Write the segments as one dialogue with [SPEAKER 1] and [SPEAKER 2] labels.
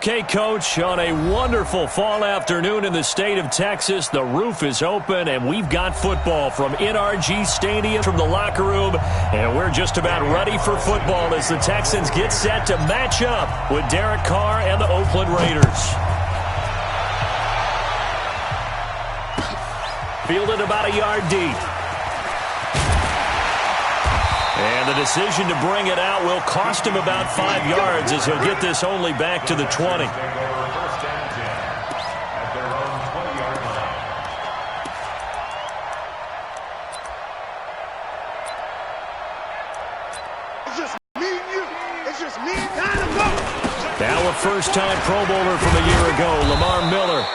[SPEAKER 1] Okay, Coach, on a wonderful fall afternoon in the state of Texas, the roof is open, and we've got football from NRG Stadium, from the locker room, and we're just about ready for football as the Texans get set to match up with Derek Carr and the Oakland Raiders. Fielded about a yard deep. And the decision to bring it out will cost him about 5 yards as he'll get this only back to the 20.
[SPEAKER 2] It's just me and you. It's just me and time to go.
[SPEAKER 1] Now a first-time Pro Bowler from a year ago, Lamar Miller.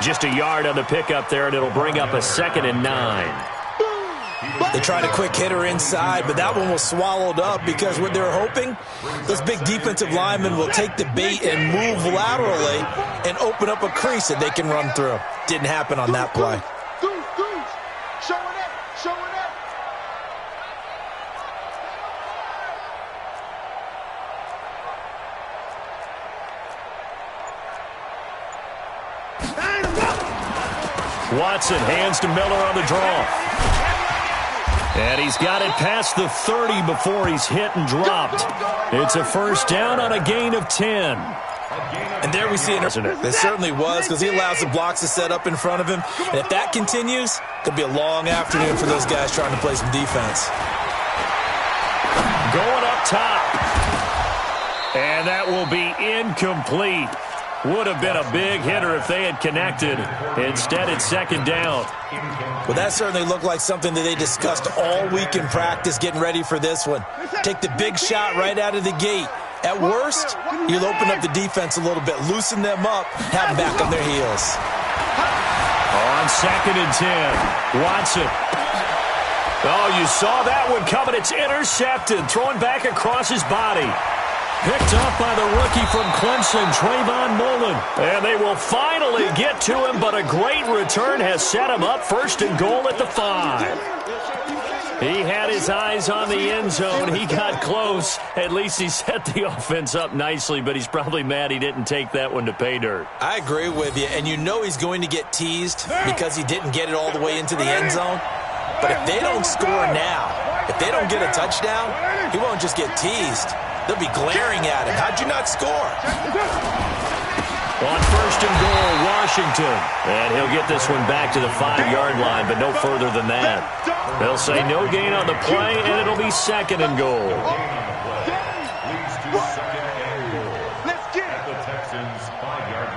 [SPEAKER 1] Just a yard on the pickup there, and it'll bring up a 2nd and 9.
[SPEAKER 3] They tried a quick hitter inside, but that one was swallowed up because what they're hoping, those big defensive linemen will take the bait and move laterally and open up a crease that they can run through. Didn't happen on that play.
[SPEAKER 2] Showing up, showing up.
[SPEAKER 1] Watson hands to Miller on the draw. And he's got it past the 30 before he's hit and dropped. It's a first down on a gain of 10.
[SPEAKER 3] And there we see it. It certainly was, because he allows the blocks to set up in front of him. And if that continues, it'll be a long afternoon for those guys trying to play some defense.
[SPEAKER 1] Going up top. And that will be incomplete. Would have been a big hitter if they had connected. Instead, it's 2nd down.
[SPEAKER 3] Well, that certainly looked like something that they discussed all week in practice getting ready for this one. Take the big shot right out of the gate. At worst, you'll open up the defense a little bit, loosen them up, have them back on their heels.
[SPEAKER 1] On 2nd and 10, Watson. Oh, you saw that one coming. It's intercepted, thrown back across his body. Picked up by the rookie from Clemson, Trayvon Mullen. And they will finally get to him, but a great return has set him up 1st and goal at the 5. He had his eyes on the end zone. He got close. At least he set the offense up nicely, but he's probably mad he didn't take that one to pay dirt.
[SPEAKER 3] I agree with you, and you know he's going to get teased because he didn't get it all the way into the end zone. But if they don't score now, if they don't get a touchdown, he won't just get teased. They'll be glaring at him. How'd you not score?
[SPEAKER 1] On 1st and goal, Washington. And he'll get this one back to the 5-yard line, but no further than that. They'll say no gain on the play, and it'll be 2nd and goal.
[SPEAKER 2] Let's get it.
[SPEAKER 4] The Texans' 5-yard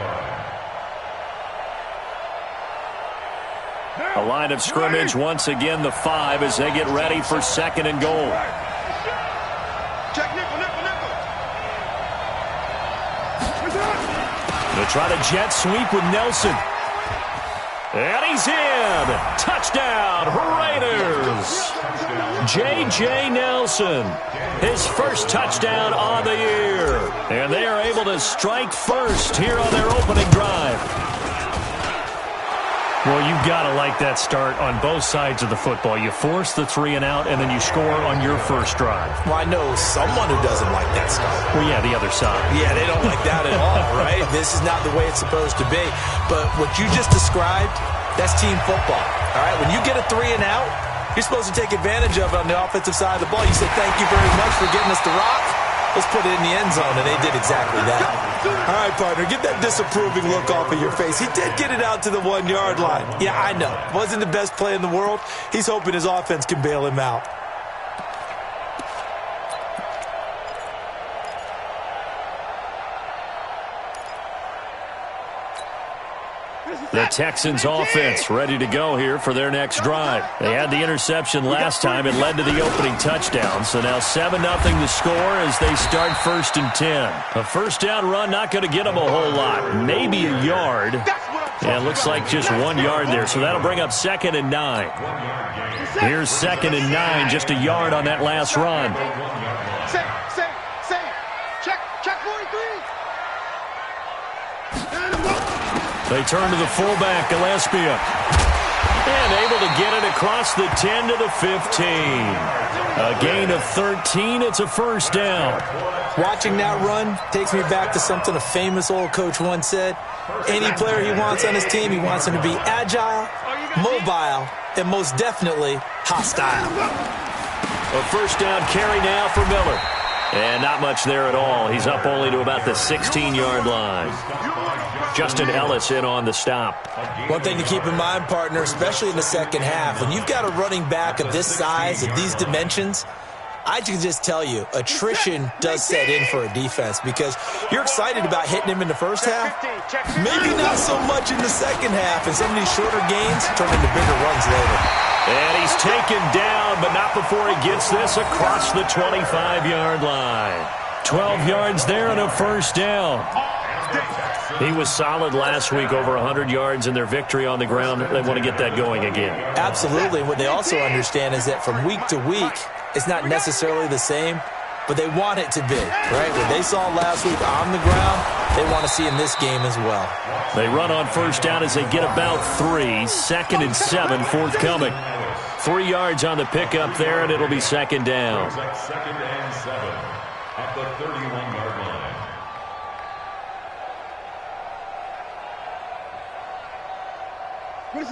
[SPEAKER 4] line.
[SPEAKER 1] A line of scrimmage, once again the 5 as they get ready for 2nd and goal.
[SPEAKER 2] Check nickel, nickel, nickel.
[SPEAKER 1] They'll try to jet sweep with Nelson. And he's in. Touchdown, Raiders. J.J. Nelson, his first touchdown on the year. And they are able to strike first here on their opening drive. Well, you've got to like that start on both sides of the football. You force the 3 and out, and then you score on your first drive.
[SPEAKER 3] Well, I know someone who doesn't like that start.
[SPEAKER 1] Well, yeah, the other side.
[SPEAKER 3] Yeah, they don't like that at all, right? This is not the way it's supposed to be. But what you just described, that's team football, all right? When you get a 3 and out, you're supposed to take advantage of it on the offensive side of the ball. You say, thank you very much for getting us the rock. Let's put it in the end zone, and they did exactly that. All right, partner, get that disapproving look off of your face. He did get it out to the 1-yard line. Yeah, I know. Wasn't the best play in the world. He's hoping his offense can bail him out.
[SPEAKER 1] The Texans offense ready to go here for their next drive. They had the interception last time. It led to the opening touchdown. So now 7-0 the score as they start 1st and 10. A first down run not going to get them a whole lot. Maybe a yard. Yeah, it looks like just 1 yard there. So that'll bring up 2nd and 9. Here's 2nd and 9, just a yard on that last run.
[SPEAKER 2] Check 43.
[SPEAKER 1] They turn to the fullback, Gillespie. And able to get it across the 10 to the 15. A gain of 13. It's a first down.
[SPEAKER 3] Watching that run takes me back to something a famous old coach once said. Any player he wants on his team, he wants him to be agile, mobile, and most definitely hostile.
[SPEAKER 1] A first down carry now for Miller. And not much there at all. He's up only to about the 16-yard line. Justin Ellis in on the stop.
[SPEAKER 3] One thing to keep in mind, partner, especially in the second half, when you've got a running back of this size, of these dimensions, I can just tell you, attrition does set in for a defense because you're excited about hitting him in the first half. Maybe not so much in the second half, and some of these shorter gains turn into bigger runs later.
[SPEAKER 1] And he's taken down, but not before he gets this across the 25-yard line. 12 yards there and a first down. He was solid last week, over 100 yards in their victory on the ground. They want to get that going again.
[SPEAKER 3] Absolutely. What they also understand is that from week to week, it's not necessarily the same, but they want it to be, right? What they saw last week on the ground, they want to see in this game as well.
[SPEAKER 1] They run on first down as they get about 3. 2nd and 7 forthcoming. 3 yards on the pickup there, and it'll be second down.
[SPEAKER 4] 2nd and 7 at the 31-yard line.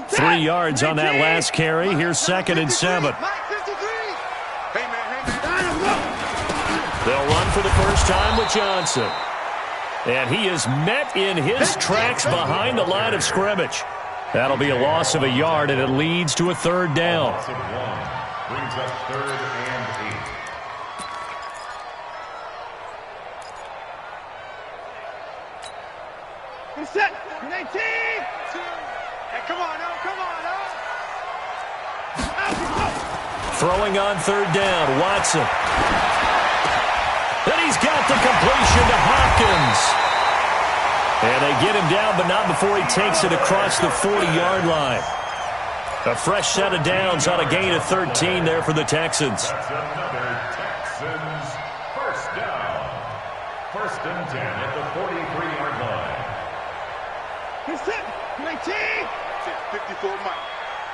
[SPEAKER 1] Three yards on that last carry. Here's 2nd and 7. They'll run for the first time with Johnson. And he is met in his tracks behind the line of scrimmage. That'll be a loss of a yard, and it leads to a third down.
[SPEAKER 4] Brings up 3rd and 8.
[SPEAKER 2] Set. 19. Hey, come on, now. Come on, now.
[SPEAKER 1] Throwing on third down, Watson. And he's got the completion to Hopkins. And they get him down, but not before he takes it across the 40-yard line. A fresh set of downs on a gain of 13 there for the Texans.
[SPEAKER 4] That's another Texans first down. 1st and 10 at the 43-yard line.
[SPEAKER 2] He's set. 19. 54 Mike.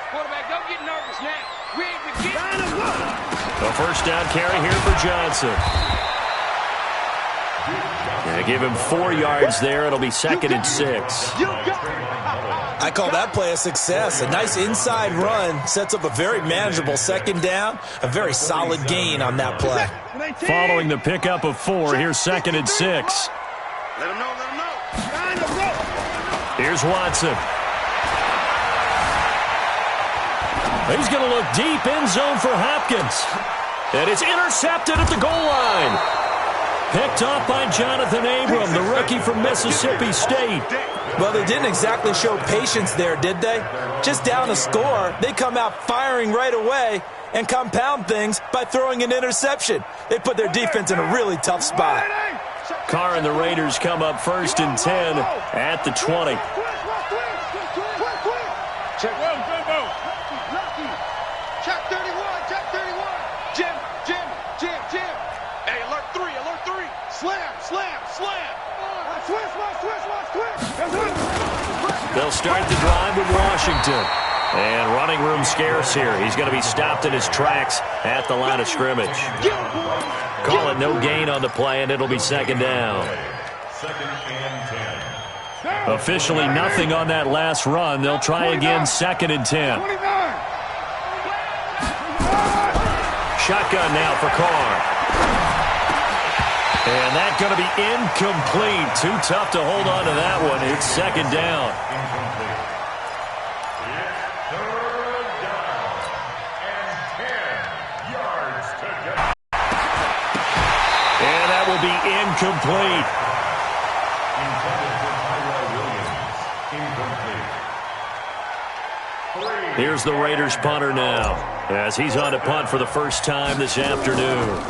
[SPEAKER 2] Quarterback, don't get nervous now. We ain't beginning.
[SPEAKER 1] A first down carry here for Johnson. They give him 4 yards there. It'll be 2nd and 6.
[SPEAKER 3] I call that play a success. A nice inside run sets up a very manageable second down. A very solid gain on that play.
[SPEAKER 1] Following the pickup of 4, here's 2nd and 6.
[SPEAKER 2] Let him know.
[SPEAKER 1] Here's Watson. He's going to look deep end zone for Hopkins. And it's intercepted at the goal line. Picked off by Jonathan Abram, the rookie from Mississippi State.
[SPEAKER 3] Well, they didn't exactly show patience there, did they? Just down a score, they come out firing right away and compound things by throwing an interception. They put their defense in a really tough spot.
[SPEAKER 1] Carr and the Raiders come up 1st and 10 at the 20.
[SPEAKER 2] Check 31. Jim. Hey, alert 3. Slam. Switch.
[SPEAKER 1] They'll start the drive with Washington. And running room scarce here. He's going to be stopped in his tracks at the line of scrimmage. Call it no gain on the play, and it'll be second down.
[SPEAKER 4] 2nd and 10.
[SPEAKER 1] Officially nothing on that last run. They'll try again, 2nd and 10. Shotgun now for Carr. And that's going to be incomplete. Too tough to hold on to that one. It's second down.
[SPEAKER 4] Incomplete. It's 3rd down and 10 yards to go.
[SPEAKER 1] And that will be incomplete.
[SPEAKER 4] Intended for Tyrell Williams. Incomplete.
[SPEAKER 1] Here's the Raiders punter now, as he's on to punt for the first time this afternoon.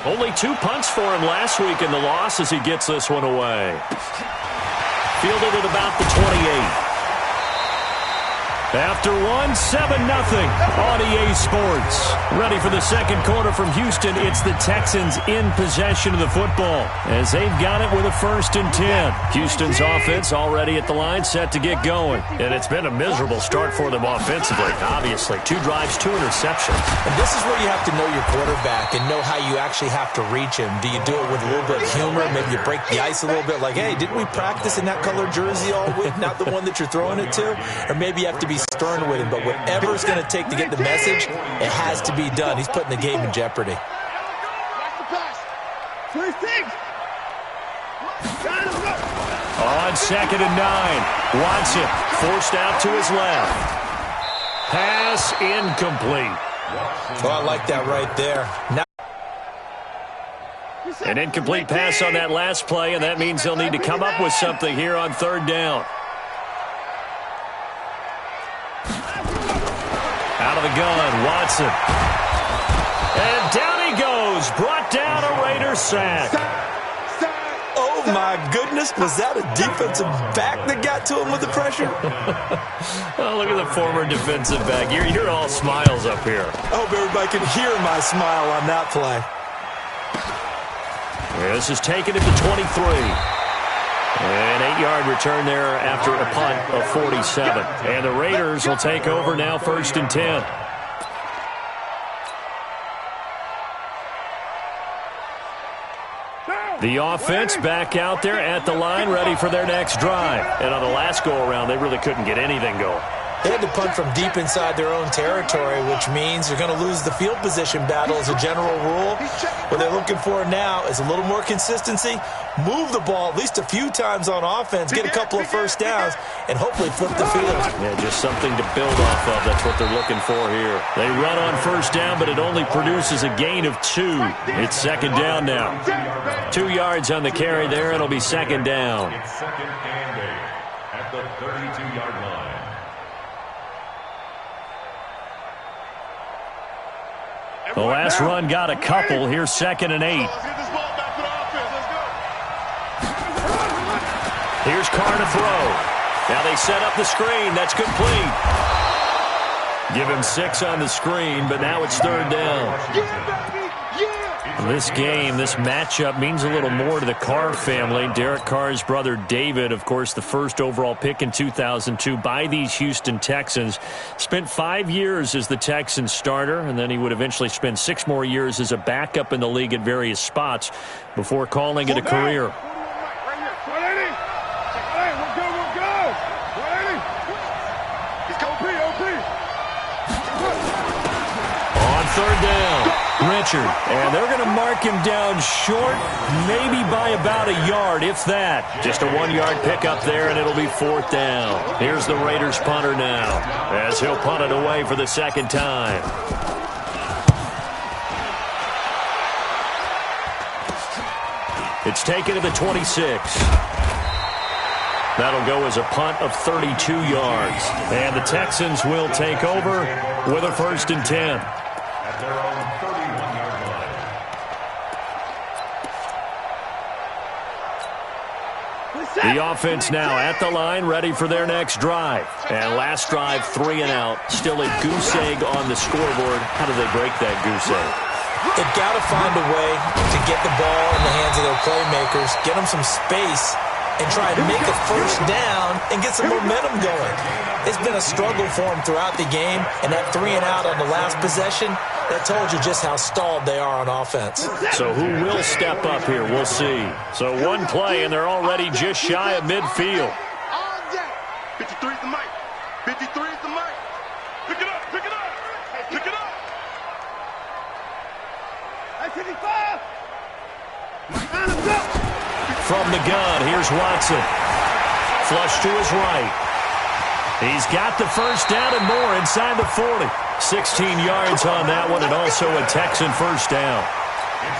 [SPEAKER 1] Only 2 punts for him last week in the loss as he gets this one away. Fielded at about the 28. After one, 7-0 on EA Sports. Ready for the second quarter from Houston. It's the Texans in possession of the football as they've got it with a 1st and 10. Houston's offense already at the line, set to get going. And it's been a miserable start for them offensively, obviously. 2 drives, 2 interceptions.
[SPEAKER 3] And this is where you have to know your quarterback and know how you actually have to reach him. Do you do it with a little bit of humor? Maybe you break the ice a little bit like, hey, didn't we practice in that colored jersey all week, not the one that you're throwing it to? Or maybe you have to be stern with him, but whatever it's going to take to get the message, it has to be done. He's putting the game in jeopardy.
[SPEAKER 1] On 2nd and 9, Watson forced out to his left. Pass incomplete.
[SPEAKER 3] Oh, I like that right there. Now
[SPEAKER 1] an incomplete pass on that last play, and that means they'll need to come up with something here on 3rd down. Out of the gun, Watson. And down he goes. Brought down a Raider sack.
[SPEAKER 3] oh, my goodness. Was that a defensive back that got to him with the pressure?
[SPEAKER 1] Oh, look at the former defensive back. You're all smiles up here.
[SPEAKER 3] I hope everybody can hear my smile on that play.
[SPEAKER 1] Yeah, this is taken at the 23. An 8-yard return there after a punt of 47. And the Raiders will take over now 1st and 10. The offense back out there at the line, ready for their next drive. And on the last go-around, they really couldn't get anything going.
[SPEAKER 3] They had to punt from deep inside their own territory, which means they're going to lose the field position battle as a general rule. What they're looking for now is a little more consistency, move the ball at least a few times on offense, get a couple of first downs, and hopefully flip the field.
[SPEAKER 1] Yeah, just something to build off of. That's what they're looking for here. They run on first down, but it only produces a gain of 2. It's 2nd down now. 2 yards on the carry there. It'll be 2nd down.
[SPEAKER 4] It's 2nd and 8 at the 32-yard line.
[SPEAKER 1] The last run got a couple. Here's 2nd and 8. Here's Carr to throw. Now they set up the screen. That's complete. Give him 6 on the screen, but now it's 3rd down. This game, this matchup means a little more to the Carr family. Derek Carr's brother David, of course, the first overall pick in 2002 by these Houston Texans. Spent 5 years as the Texans starter, and then he would eventually spend 6 more years as a backup in the league at various spots before calling it a career. On 3rd down. Richard, and they're going to mark him down short, maybe by about a yard, if that. Just a 1-yard pickup there, and it'll be 4th down. Here's the Raiders punter now, as he'll punt it away for the 2nd time. It's taken to the 26. That'll go as a punt of 32 yards. And the Texans will take over with a 1st and 10.
[SPEAKER 4] At their own 31-yard line.
[SPEAKER 1] The offense now at the line, ready for their next drive. And last drive, 3 and out. Still a goose egg on the scoreboard. How do they break that goose egg?
[SPEAKER 3] They've got to find a way to get the ball in the hands of their playmakers, get them some space, and try and make a first down and get some momentum going. It's been a struggle for them throughout the game, and that 3 and out on the last possession, that told you just how stalled they are on offense.
[SPEAKER 1] So who will step up here? We'll see. So one play, and they're already just shy of midfield.
[SPEAKER 2] 53 is the mic. 53 is the mic. Pick it up, pick it up, pick it up. 55.
[SPEAKER 1] From the gun, here's Watson. Flush to his right. He's got the first down and more inside the 40. 16 yards on that one, and also a Texan first down.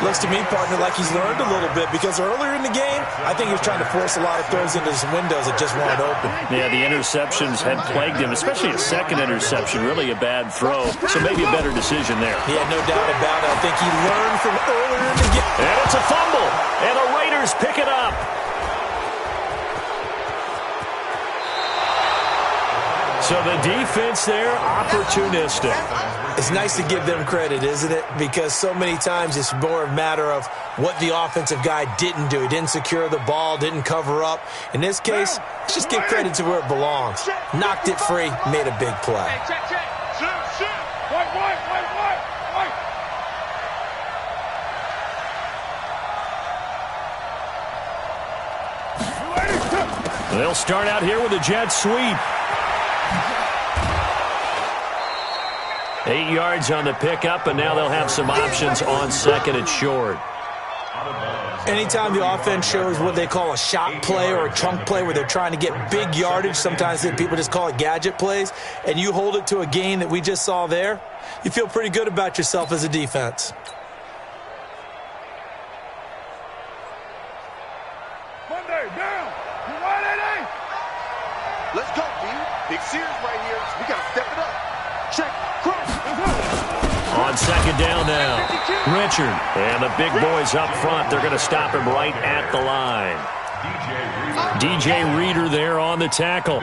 [SPEAKER 3] Looks to me, partner, like he's learned a little bit, because earlier in the game, I think he was trying to force a lot of throws into some windows that just weren't open.
[SPEAKER 1] Yeah, the interceptions had plagued him, especially a second interception, really a bad throw. So maybe a better decision there.
[SPEAKER 3] He had no doubt about it. I think he learned from earlier in the game.
[SPEAKER 1] And it's a fumble, and the Raiders pick it up. So the defense there, opportunistic.
[SPEAKER 3] It's nice to give them credit, isn't it? Because so many times it's more a matter of what the offensive guy didn't do. He didn't secure the ball, didn't cover up. In this case, let's just give credit to where it belongs. Knocked it free, made a big play.
[SPEAKER 2] Hey, check. Shoot. White.
[SPEAKER 1] They'll start out here with a jet sweep. 8 yards on the pickup, and now they'll have some options on second and short.
[SPEAKER 3] Anytime the offense shows what they call a shot play or a chunk play where they're trying to get big yardage, sometimes people just call it gadget plays, and you hold it to a gain that we just saw there, you feel pretty good about yourself as a defense.
[SPEAKER 2] Monday, down. You right, Eddie? Let's go, D. Big series right here. We got to step it up. Check. Cross.
[SPEAKER 1] On second down now, Richard. And the big boys up front, they're going to stop him right at the line. DJ Reader there on the tackle.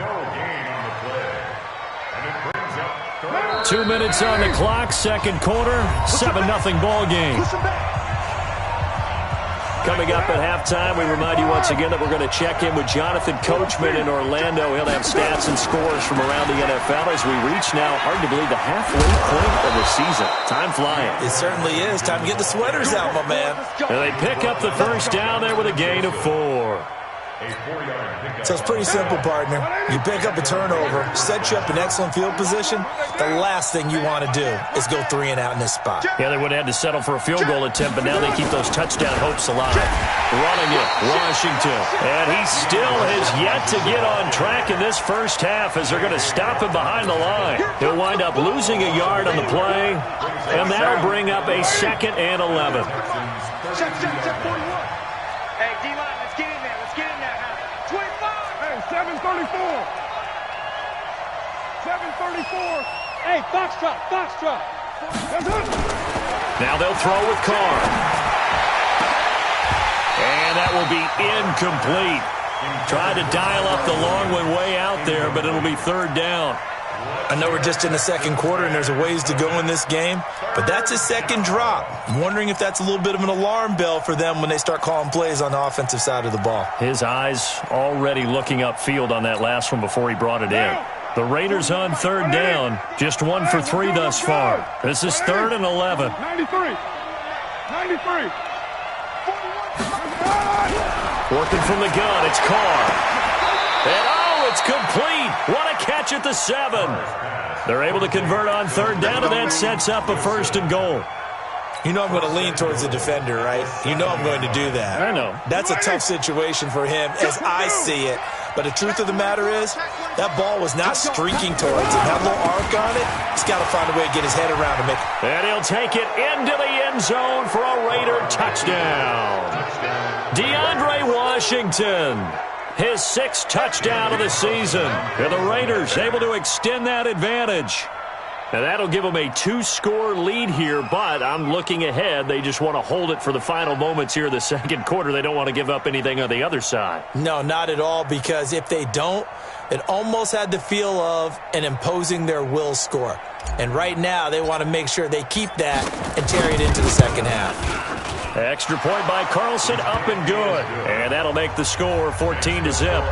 [SPEAKER 1] 2 minutes on the clock, second quarter, 7-0 ball game. Coming up at halftime, we remind you once again that we're going to check in with Jonathan Coachman in Orlando. He'll have stats and scores from around the NFL as we reach now, hard to believe, the halfway point of the season. Time flying.
[SPEAKER 3] It certainly is. Time to get the sweaters out, my man.
[SPEAKER 1] And they pick up the first down there with a gain of 4.
[SPEAKER 3] So it's pretty simple, partner. You pick up a turnover, set you up in excellent field position. The last thing you want to do is go 3 and out in this spot.
[SPEAKER 1] Yeah, they would have had to settle for a field goal attempt, but now they keep those touchdown hopes alive. Running it, Washington. And he still has yet to get on track in this first half as they're going to stop him behind the line. He'll wind up losing a yard on the play, and that'll bring up a 2nd and 11.
[SPEAKER 2] Check, 41. Hey, D-line, let's get in there. 734. Hey, Foxtrot.
[SPEAKER 1] Now they'll throw with Carr. And that will be incomplete. Tried to dial up the long one way out there, but it'll be 3rd down.
[SPEAKER 3] I know we're just in the second quarter and there's a ways to go in this game, but that's a second drop. I'm wondering if that's a little bit of an alarm bell for them when they start calling plays on the offensive side of the ball.
[SPEAKER 1] His eyes already looking upfield on that last one before he brought it in. The Raiders on 3rd down, just 1 for 3 thus far. This is 3rd and 11.
[SPEAKER 2] 93.
[SPEAKER 1] Working from the gun, it's Carr. And it's complete. What a catch at the 7. They're able to convert on 3rd down, and that sets up a 1st and goal.
[SPEAKER 3] You know I'm going to lean towards the defender, right? You know I'm going to do that.
[SPEAKER 1] I know.
[SPEAKER 3] That's a tough situation for him as I see it. But the truth of the matter is, that ball was not streaking towards him. That little arc on it, he's got to find a way to get his head around to make it.
[SPEAKER 1] And he'll take it into the end zone for a Raider touchdown. DeAndre Washington, his 6th touchdown of the season. And the Raiders able to extend that advantage. And that'll give them a 2-score lead here, but I'm looking ahead. They just want to hold it for the final moments here in the second quarter. They don't want to give up anything on the other side.
[SPEAKER 3] No, not at all, because if they don't, it almost had the feel of an imposing their will score. And right now, they want to make sure they keep that and carry it into the second half.
[SPEAKER 1] Extra point by Carlson, up and good. And that'll make the score 14-0.